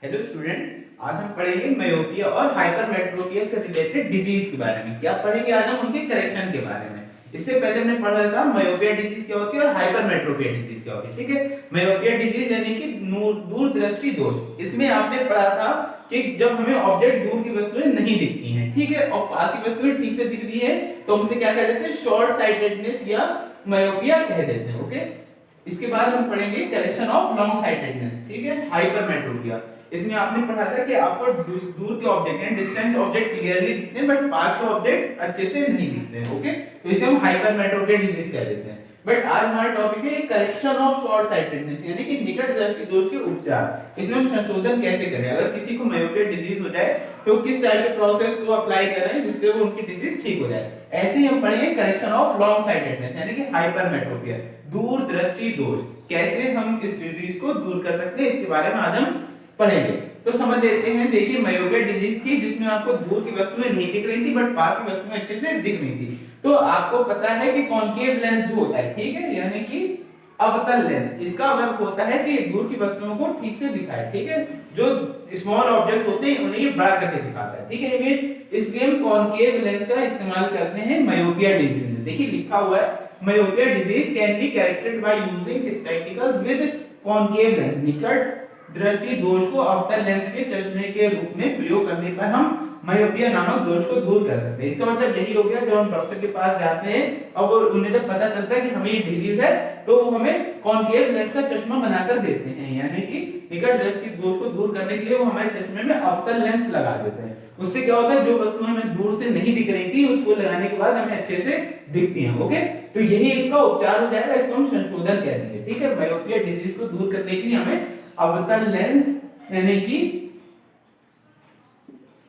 Hello student, आज हम पढ़ेंगे मायोपिया और हाइपरमेट्रोपिया से रिलेटेड डिजीज के बारे में। क्या पढ़ेंगे आज हम? उनके करेक्शन के बारे में। इससे पहले हमने पढ़ा था मायोपिया डिजीज क्या होती है और हाइपरमेट्रोपिया डिजीज क्या होती है। ठीक है, मायोपिया डिजीज यानी कि दूरदृष्टि दोष। इसमें आपने पढ़ा था कि जब हमें ऑब्जेक्ट दूर की वस्तुएं नहीं दिखती हैं, ठीक है, और पास की वस्तुएं ठीक से दिख रही है, तो हम उसे क्या कह देते हैं? शॉर्ट साइटेडनेस या मायोपिया कह देते हैं। ओके, इसके बाद हम पढ़ेंगे करेक्शन ऑफ लॉन्ग साइटेडनेस, ठीक है, हाइपरमेट्रोपिया। इसमें आपने पढ़ा था कि आपको दूर के ऑब्जेक्ट हैं, डिस्टेंस ऑब्जेक्ट क्लियरली दिखते हैं, बट पास के ऑब्जेक्ट अच्छे से नहीं दिखते हैं। ओके, तो इसे हम हाइपरमेट्रोपिया डिजीज कह देते हैं। बट आज हमारा टॉपिक है करेक्शन ऑफ शॉर्ट साइटेडनेस यानी कि निकट दृष्टि दोष के उपचार। इसमें हम संशोधन कैसे करें? अगर किसी को मायोपिया डिजीज हो जाए तो किस टाइप के प्रोसेस को अप्लाई करें जिससे वो उनकी डिजीज ठीक हो जाए। ऐसे ही हम पढ़ेंगे करेक्शन ऑफ लॉन्ग साइटेडनेस यानी कि हाइपरमेट्रोपिया, दूरदृष्टि दोष। कैसे हम इस डिजीज को दूर कर सकते हैं, इसके बारे में आज हम पढ़ेंगे। तो समझ लेते हैं। देखिए, मायोपिया डिजीज थी जिसमें आपको दूर की वस्तुएं नहीं दिख रही थी बट पास की वस्तुएं अच्छे से दिख रही थी। तो आपको पता है कि कॉन्केव लेंस जो होता है, ठीक है, यानी कि अवतल लेंस, इसका वर्क होता है कि दूर की वस्तुओं को ठीक से दिखाए। ठीक है, जो स्मॉल ऑब्जेक्ट होते हैं उन्हें ये बड़ा करके दिखाता है। ठीक है इमेज, इसलिए हम कॉन्केव लेंस का इस्तेमाल करते हैं मायोपिया डिजीज में। देखिए लिखा हुआ है, myopia disease can be corrected by using spectacles with concave lens. निकट दृष्टि दोष को अवतल लेंस के चश्मे के रूप में प्रयोग करने पर हम मायोपिया नामक दोष को दूर कर सकते हैं। इसका मतलब यही हो गया, जब हम डॉक्टर के पास जाते हैं और उन्हें जब पता चलता है कि हमें ये डिजीज है तो वो हमें कॉन्केव लेंस का चश्मा बनाकर देते हैं, यानी कि निकट दृष्टि दोष को दूर करने के लिए वो हमारे चश्मे में अवतल लेंस लगा देते हैं। उससे क्या होता है, जो वस्तुएं हमें दूर से नहीं दिख रही थी उसको लगाने के बाद हमें अच्छे से दिखती हैं। ओके, तो यही इसका उपचार हो जाएगा, इसको हम संशोधन कह देंगे। ठीक है, मायोपिया डिजीज को दूर करने के लिए हमें अवतल लेंस यानी कि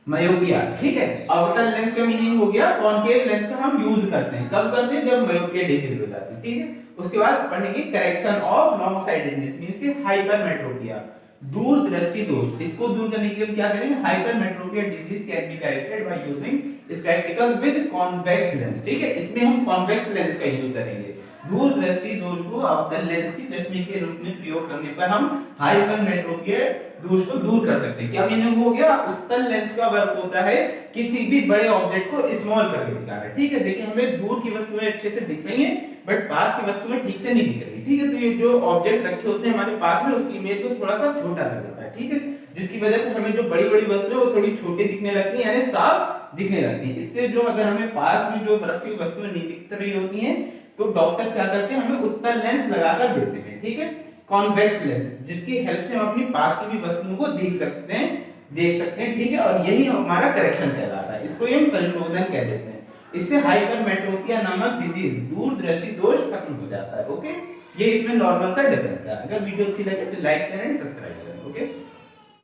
मायोपिया, ठीक है, अवतल लेंस का मीनिंग हो गया कॉन्केव लेंस का हम यूज करते हैं। कब करते हैं? जब मायोपिया डिजीज हो जाती है। ठीक है, उसके बाद पढ़ेंगे correction of long sightedness means कि हाइपरमेट्रोपिया, दूरदृष्टि दोष। इसको दूर करने के लिए हम क्या करेंगे? Hypermetropia disease can be corrected by using spectacles with convex lens. ठीक है, इसमें हम कॉन्वेक्स लेंस का यूज करेंगे। दूरदृष्टि दोष को अवतल लेंस के चश्मे के रूप में प्रयोग करने पर हम हाइपरमेट्रोपिया दोष को दूर कर सकते हैं। क्या मीनिंग हो गया? उत्तल लेंस का वर्क होता है किसी भी बड़े ऑब्जेक्ट को स्मॉल करके दिखाना। ठीक है, देखिए हमें दूर की वस्तुएं अच्छे से दिख रही हैं बट पास की वस्तुएं ठीक से नहीं दिख रही। ठीक है, तो ये जो ऑब्जेक्ट रखे होते हैं हमारे पास में उसकी इमेज को थोड़ा सा छोटा कर देता है। ठीक है, जिसकी वजह से हमें जो बड़ी बड़ी वस्तुएं वो थोड़ी छोटी दिखने लगती है, यानी साफ दिखने लगती है। इससे जो अगर हमें पास में जो रखी हुई वस्तुएं नहीं दिख रही होती हैं तो डॉक्टर्स क्या करते हैं? हमें उत्तल लेंस लगाकर देते हैं। ठीक है, कॉन्वेक्स लेंस, जिसकी हेल्प से हम अपनी पास की भी वस्तुओं को देख सकते हैं। ठीक है, और यही हमारा करेक्शन कहलाता है, इसको हम संशोधन कह देते हैं। इससे हाइपरमेट्रोपिया नामक डिजीज, दूरदृष्टि दोष खत्म हो जाता है। ओके, ये इसमें नॉर्मल सा डिफरेंस है। अगर वीडियो अच्छी लगे तो लाइक करें, सब्सक्राइब करें। ओके।